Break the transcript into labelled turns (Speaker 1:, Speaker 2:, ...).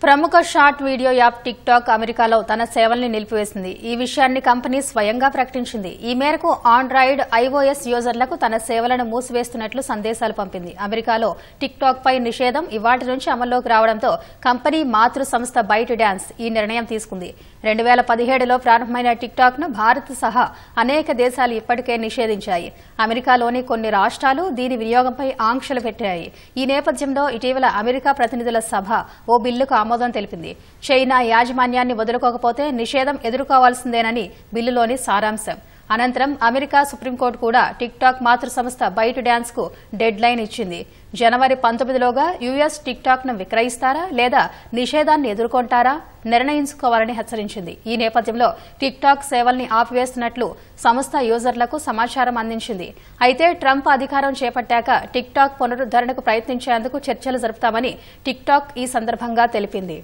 Speaker 1: ప్రముఖ short video app tick talk అమెరికాలో తన సేవల్ని నిలిపివేసింది. ఈ విషయాన్ని కంపెనీ స్వయంగా ప్రకటించింది. ఈ మేరకు ఆండ్రాయిడ్, ఐఓఎస్ యూజర్లకు తన సేవలను మూసివేస్తున్నట్లు సందేశాలు పంపింది. అమెరికాలో టిక్ టాక్ పై నిషేధం ఇవాళ్టి నుంచి అమల్లోకి రావడంతో కంపెనీ మాతృ సంస్థ బైట్ డాన్స్ ఈ నిర్ణయం తీసుకుంది. 2017లో ప్రారంభమైన టిక్ టాక్ ను భారత్ సహా అనేక దేశాలు ఇప్పటికే నిషేధించాయి. అమెరికాలోని కొన్ని రాష్ట్రాలు దీని వినియోగంపై ఆంక్షలు పెట్టాయి. ఈ నేపథ్యంలో ఇటీవల అమెరికా ప్రతినిధుల సభ ఓ బిల్లుకు ఆమోదం తెలిపింది. చైనా యాజమాన్యాన్ని వదులుకోకపోతే నిషేధం ఎదుర్కోవాల్సిందేనని బిల్లులోని సారాంశం. అనంతరం అమెరికా సుప్రీంకోర్టు కూడా టిక్ టాక్ మాతృ సంస్థ బైట్ డాన్స్ కు డెడ్ లైన్ ఇచ్చింది. జనవరి 19లోగా యుఎస్ టిక్ టాక్ ను విక్రయిస్తారా లేదా నిషేధాన్ని ఎదుర్కొంటారా నిర్ణయించుకోవాలని హెచ్చరించింది. ఈ నేపథ్యంలో టిక్ టాక్ సేవల్ని ఆపివేస్తున్నట్లు సంస్థ యూజర్లకు సమాచారం అందించింది. అయితే ట్రంప్ అధికారం చేపట్టాక టిక్ టాక్ పునరుద్దరణకు ప్రయత్నించేందుకు చర్చలు జరుపుతామని టిక్ టాక్ ఈ సందర్భంగా తెలిపింది.